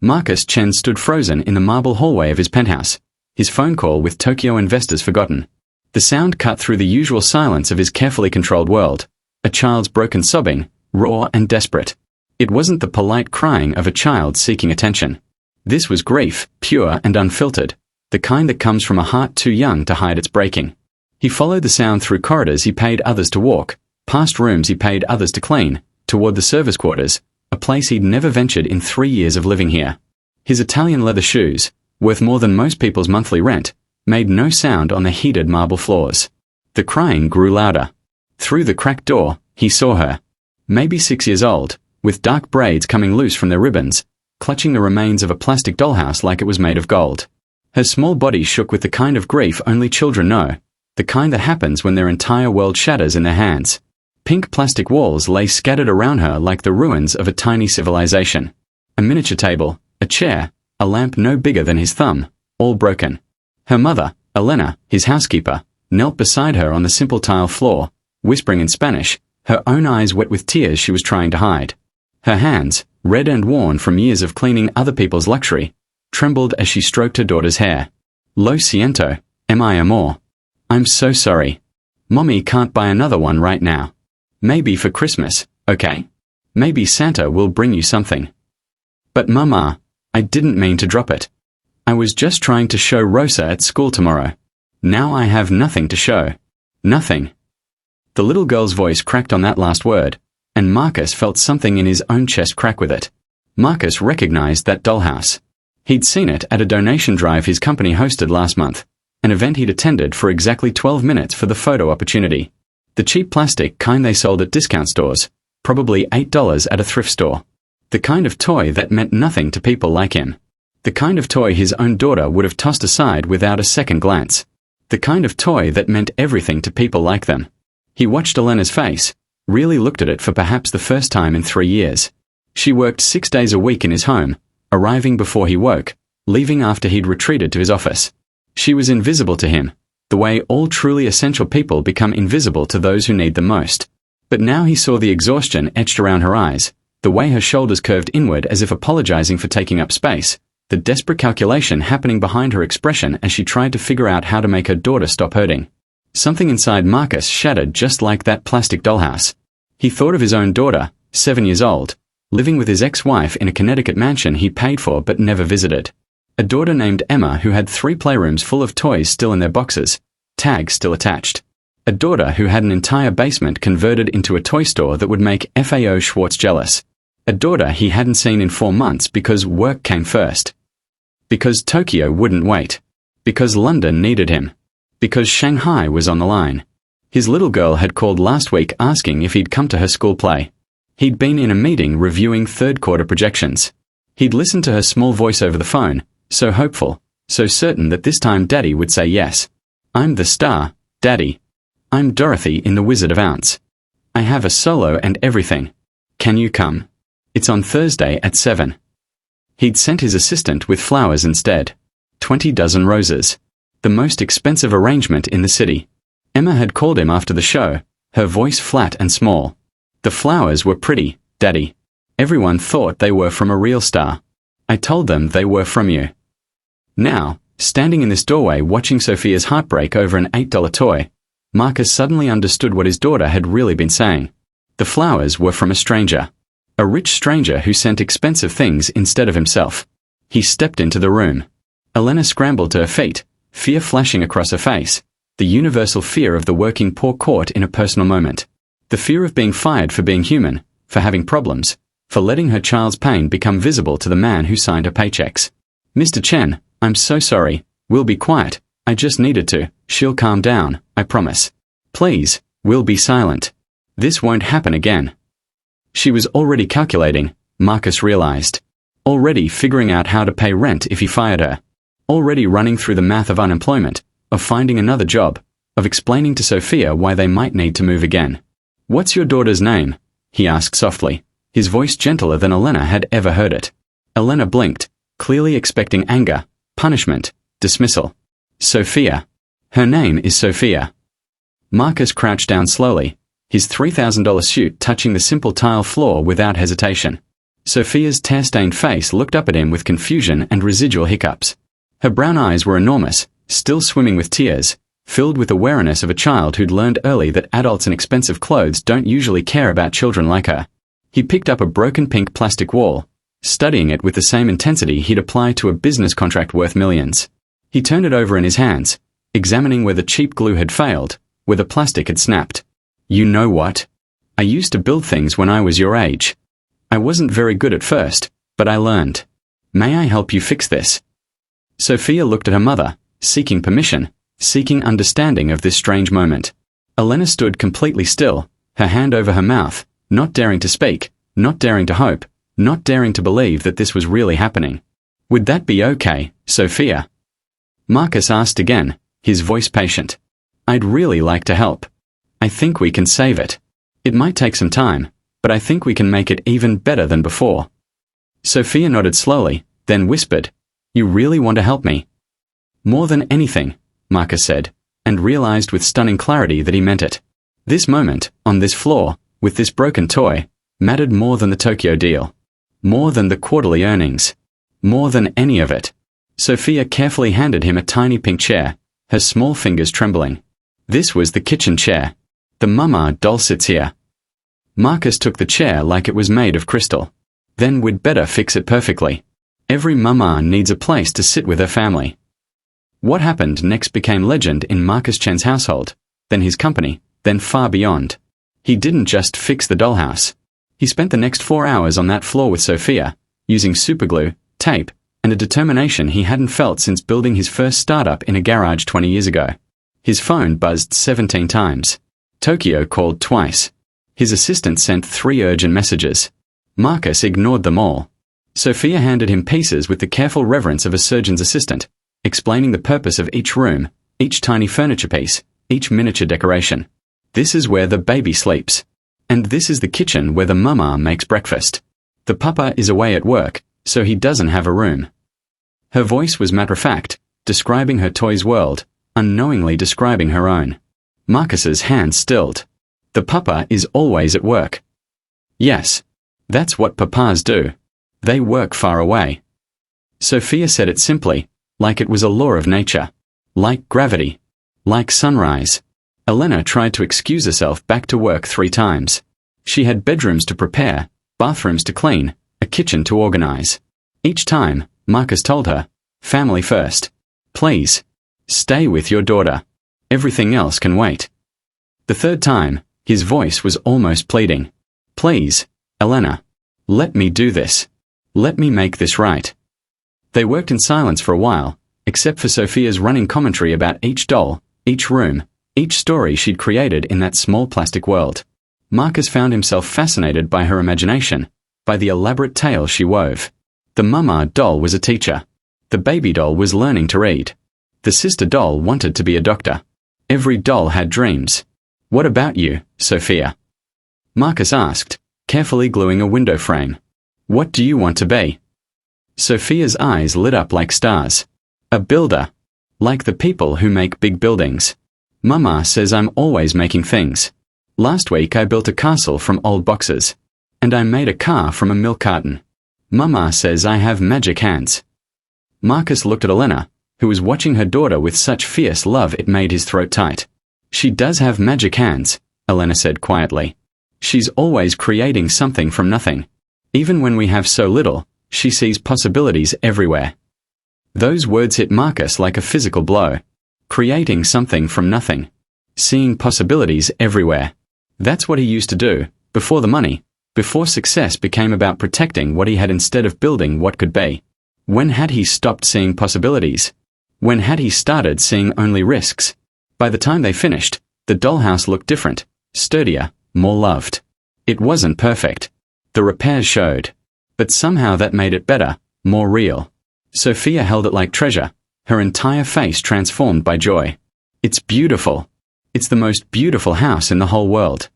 Marcus Chen stood frozen in the marble hallway of his penthouse, his phone call with Tokyo investors forgotten. The sound cut through the usual silence of his carefully controlled world, a child's broken sobbing, raw and desperate. It wasn't the polite crying of a child seeking attention. This was grief, pure and unfiltered, the kind that comes from a heart too young to hide its breaking. He followed the sound through corridors he paid others to walk, past rooms he paid others to clean, toward the service quarters, a place he'd never ventured in 3 years of living here. His Italian leather shoes, worth more than most people's monthly rent, made no sound on the heated marble floors. The crying grew louder. Through the cracked door, he saw her. Maybe 6 years old, with dark braids coming loose from their ribbons, clutching the remains of a plastic dollhouse like it was made of gold. Her small body shook with the kind of grief only children know, the kind that happens when their entire world shatters in their hands. Pink plastic walls lay scattered around her like the ruins of a tiny civilization. A miniature table, a chair, a lamp no bigger than his thumb, all broken. Her mother, Elena, his housekeeper, knelt beside her on the simple tile floor, whispering in Spanish, her own eyes wet with tears she was trying to hide. Her hands, red and worn from years of cleaning other people's luxury, trembled as she stroked her daughter's hair. Lo siento, mi amor. I'm so sorry. Mommy can't buy another one right now. Maybe for Christmas, okay? Maybe Santa will bring you something. But Mama, I didn't mean to drop it. I was just trying to show Rosa at school tomorrow. Now I have nothing to show. Nothing. The little girl's voice cracked on that last word, and Marcus felt something in his own chest crack with it. Marcus recognized that dollhouse. He'd seen it at a donation drive his company hosted last month, an event he'd attended for exactly 12 minutes for the photo opportunity. The cheap plastic kind they sold at discount stores, probably $8 at a thrift store. The kind of toy that meant nothing to people like him. The kind of toy his own daughter would have tossed aside without a second glance. The kind of toy that meant everything to people like them. He watched Elena's face, really looked at it for perhaps the first time in 3 years. She worked 6 days a week in his home, arriving before he woke, leaving after he'd retreated to his office. She was invisible to him, the way all truly essential people become invisible to those who need them most. But now he saw the exhaustion etched around her eyes, the way her shoulders curved inward as if apologizing for taking up space, the desperate calculation happening behind her expression as she tried to figure out how to make her daughter stop hurting. Something inside Marcus shattered just like that plastic dollhouse. He thought of his own daughter, 7 years old, living with his ex-wife in a Connecticut mansion he paid for but never visited. A daughter named Emma who had 3 playrooms full of toys still in their boxes, tags still attached. A daughter who had an entire basement converted into a toy store that would make FAO Schwartz jealous. A daughter he hadn't seen in 4 months because work came first. Because Tokyo wouldn't wait. Because London needed him. Because Shanghai was on the line. His little girl had called last week asking if he'd come to her school play. He'd been in a meeting reviewing third-quarter projections. He'd listened to her small voice over the phone, so hopeful, so certain that this time Daddy would say yes. I'm the star, Daddy. I'm Dorothy in The Wizard of Oz. I have a solo and everything. Can you come? It's on Thursday at 7. He'd sent his assistant with flowers instead. 20 dozen roses. The most expensive arrangement in the city. Emma had called him after the show, her voice flat and small. The flowers were pretty, Daddy. Everyone thought they were from a real star. I told them they were from you. Now, standing in this doorway watching Sophia's heartbreak over an $8 toy, Marcus suddenly understood what his daughter had really been saying. The flowers were from a stranger. A rich stranger who sent expensive things instead of himself. He stepped into the room. Elena scrambled to her feet, fear flashing across her face, the universal fear of the working poor caught in a personal moment. The fear of being fired for being human, for having problems, for letting her child's pain become visible to the man who signed her paychecks. Mr. Chen, I'm so sorry, we'll be quiet, I just needed to, she'll calm down, I promise. Please, we'll be silent. This won't happen again. She was already calculating, Marcus realized. Already figuring out how to pay rent if he fired her. Already running through the math of unemployment, of finding another job, of explaining to Sophia why they might need to move again. What's your daughter's name? He asked softly, his voice gentler than Elena had ever heard it. Elena blinked, clearly expecting anger, punishment, dismissal. Sophia. Her name is Sophia. Marcus crouched down slowly, his $3,000 suit touching the simple tile floor without hesitation. Sophia's tear-stained face looked up at him with confusion and residual hiccups. Her brown eyes were enormous, still swimming with tears, filled with awareness of a child who'd learned early that adults in expensive clothes don't usually care about children like her. He picked up a broken pink plastic wall, studying it with the same intensity he'd apply to a business contract worth millions. He turned it over in his hands, examining where the cheap glue had failed, where the plastic had snapped. You know what? I used to build things when I was your age. I wasn't very good at first, but I learned. May I help you fix this? Sophia looked at her mother, seeking permission, seeking understanding of this strange moment. Elena stood completely still, her hand over her mouth, not daring to speak, not daring to hope, not daring to believe that this was really happening. Would that be okay, Sophia? Marcus asked again, his voice patient. I'd really like to help. I think we can save it. It might take some time, but I think we can make it even better than before. Sophia nodded slowly, then whispered, You really want to help me? More than anything, Marcus said, and realized with stunning clarity that he meant it. This moment, on this floor, with this broken toy, mattered more than the Tokyo deal. More than the quarterly earnings. More than any of it. Sophia carefully handed him a tiny pink chair, her small fingers trembling. This was the kitchen chair. The mama doll sits here. Marcus took the chair like it was made of crystal. Then we'd better fix it perfectly. Every mama needs a place to sit with her family. What happened next became legend in Marcus Chen's household, then his company, then far beyond. He didn't just fix the dollhouse. He spent the next 4 hours on that floor with Sophia, using superglue, tape, and a determination he hadn't felt since building his first startup in a garage 20 years ago. His phone buzzed 17 times. Tokyo called twice. His assistant sent 3 urgent messages. Marcus ignored them all. Sophia handed him pieces with the careful reverence of a surgeon's assistant, explaining the purpose of each room, each tiny furniture piece, each miniature decoration. This is where the baby sleeps. And this is the kitchen where the mama makes breakfast. The papa is away at work, so he doesn't have a room. Her voice was matter-of-fact, describing her toy's world, unknowingly describing her own. Marcus's hand stilled. The papa is always at work. Yes. That's what papas do. They work far away. Sophia said it simply, like it was a law of nature. Like gravity. Like sunrise. Elena tried to excuse herself back to work 3 times. She had bedrooms to prepare, bathrooms to clean, a kitchen to organize. Each time, Marcus told her, family first. Please. Stay with your daughter. Everything else can wait. The 3rd time, his voice was almost pleading. Please, Elena. Let me do this. Let me make this right. They worked in silence for a while, except for Sophia's running commentary about each doll, each room, each story she'd created in that small plastic world. Marcus found himself fascinated by her imagination, by the elaborate tale she wove. The mama doll was a teacher. The baby doll was learning to read. The sister doll wanted to be a doctor. Every doll had dreams. What about you, Sophia? Marcus asked, carefully gluing a window frame. What do you want to be? Sophia's eyes lit up like stars. A builder. Like the people who make big buildings. Mama says I'm always making things. Last week I built a castle from old boxes. And I made a car from a milk carton. Mama says I have magic hands. Marcus looked at Elena, who was watching her daughter with such fierce love it made his throat tight. She does have magic hands, Elena said quietly. She's always creating something from nothing. Even when we have so little, she sees possibilities everywhere. Those words hit Marcus like a physical blow. Creating something from nothing. Seeing possibilities everywhere. That's what he used to do, before the money, before success became about protecting what he had instead of building what could be. When had he stopped seeing possibilities? When had he started seeing only risks? By the time they finished, the dollhouse looked different, sturdier, more loved. It wasn't perfect. The repairs showed. But somehow that made it better, more real. Sophia held it like treasure, her entire face transformed by joy. It's beautiful. It's the most beautiful house in the whole world.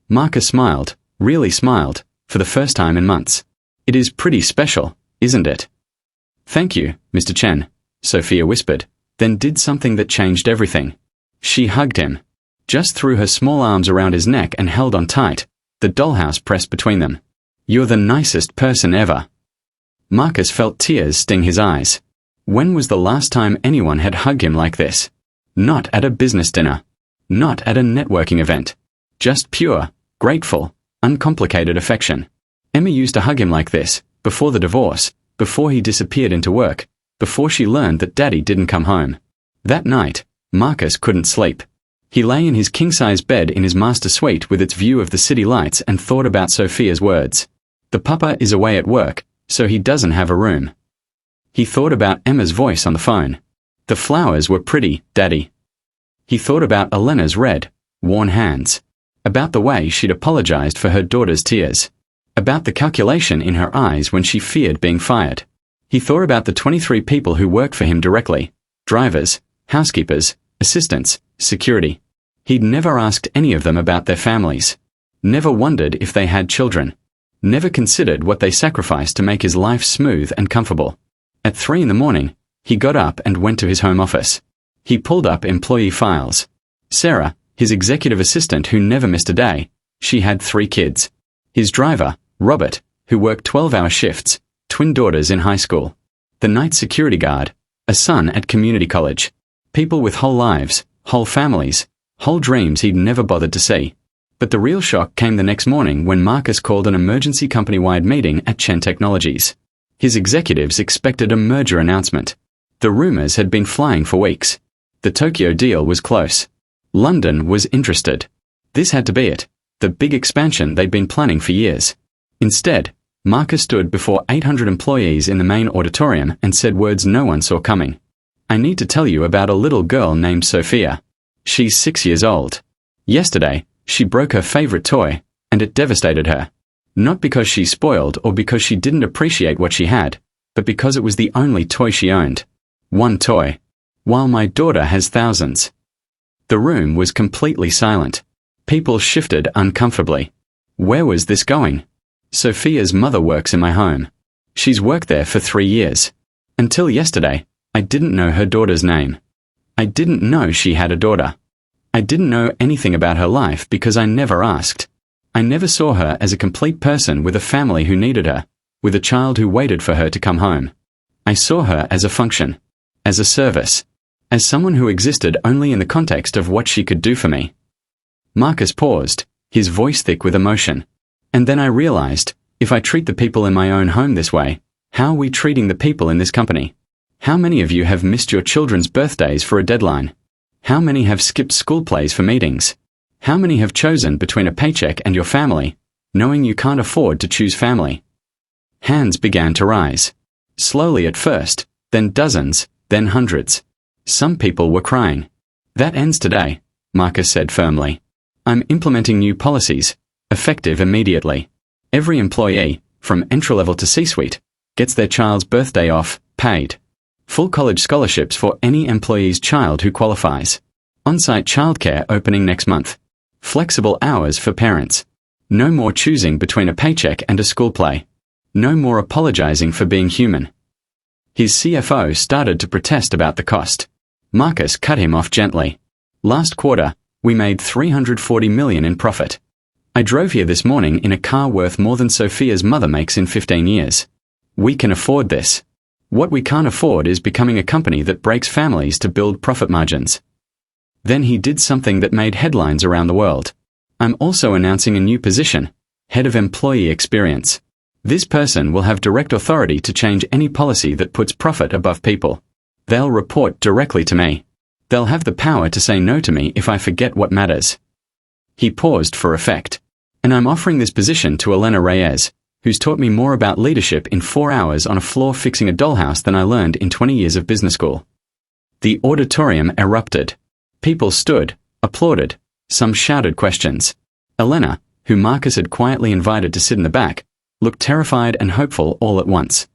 Marcus smiled, really smiled, for the first time in months. It is pretty special, isn't it? Thank you, Mr. Chen, Sophia whispered, then did something that changed everything. She hugged him. Just threw her small arms around his neck and held on tight, the dollhouse pressed between them. You're the nicest person ever." Marcus felt tears sting his eyes. When was the last time anyone had hugged him like this? Not at a business dinner. Not at a networking event. Just pure, grateful, uncomplicated affection. Emma used to hug him like this, before the divorce, before he disappeared into work, before she learned that Daddy didn't come home. That night, Marcus couldn't sleep. He lay in his king-size bed in his master suite with its view of the city lights and thought about Sophia's words. The papa is away at work, so he doesn't have a room. He thought about Emma's voice on the phone. The flowers were pretty, Daddy. He thought about Elena's red, worn hands. About the way she'd apologized for her daughter's tears. About the calculation in her eyes when she feared being fired. He thought about the 23 people who worked for him directly. Drivers, housekeepers, assistants, security. He'd never asked any of them about their families. Never wondered if they had children. Never considered what they sacrificed to make his life smooth and comfortable. At 3 a.m, he got up and went to his home office. He pulled up employee files. Sarah, his executive assistant who never missed a day, she had 3 kids. His driver, Robert, who worked 12-hour shifts, twin daughters in high school. The night security guard, a son at community college. People with whole lives, whole families, whole dreams he'd never bothered to see. But the real shock came the next morning when Marcus called an emergency company-wide meeting at Chen Technologies. His executives expected a merger announcement. The rumors had been flying for weeks. The Tokyo deal was close. London was interested. This had to be it, the big expansion they'd been planning for years. Instead, Marcus stood before 800 employees in the main auditorium and said words no one saw coming. "I need to tell you about a little girl named Sophia. She's 6 years old. Yesterday, she broke her favorite toy, and it devastated her. Not because she's spoiled or because she didn't appreciate what she had, but because it was the only toy she owned. One toy. While my daughter has thousands." The room was completely silent. People shifted uncomfortably. Where was this going? Sophia's mother works in my home. She's worked there for 3 years. Until yesterday, I didn't know her daughter's name. I didn't know she had a daughter. I didn't know anything about her life because I never asked. I never saw her as a complete person with a family who needed her, with a child who waited for her to come home. I saw her as a function, as a service, as someone who existed only in the context of what she could do for me. Marcus paused, his voice thick with emotion. And then I realized, if I treat the people in my own home this way, how are we treating the people in this company? How many of you have missed your children's birthdays for a deadline? How many have skipped school plays for meetings? How many have chosen between a paycheck and your family, knowing you can't afford to choose family? Hands began to rise. Slowly at first, then dozens, then hundreds. Some people were crying. "That ends today," Marcus said firmly. "I'm implementing new policies, effective immediately. Every employee, from entry-level to C-suite, gets their child's birthday off, paid. Full college scholarships for any employee's child who qualifies. On-site childcare opening next month. Flexible hours for parents. No more choosing between a paycheck and a school play. No more apologizing for being human." His CFO started to protest about the cost. Marcus cut him off gently. "Last quarter, we made $340 million in profit. I drove here this morning in a car worth more than Sophia's mother makes in 15 years. We can afford this. What we can't afford is becoming a company that breaks families to build profit margins." Then he did something that made headlines around the world. "I'm also announcing a new position, Head of Employee Experience. This person will have direct authority to change any policy that puts profit above people. They'll report directly to me. They'll have the power to say no to me if I forget what matters." He paused for effect. "And I'm offering this position to Elena Reyes, who's taught me more about leadership in 4 hours on a floor fixing a dollhouse than I learned in 20 years of business school." The auditorium erupted. People stood, applauded, some shouted questions. Elena, who Marcus had quietly invited to sit in the back, looked terrified and hopeful all at once.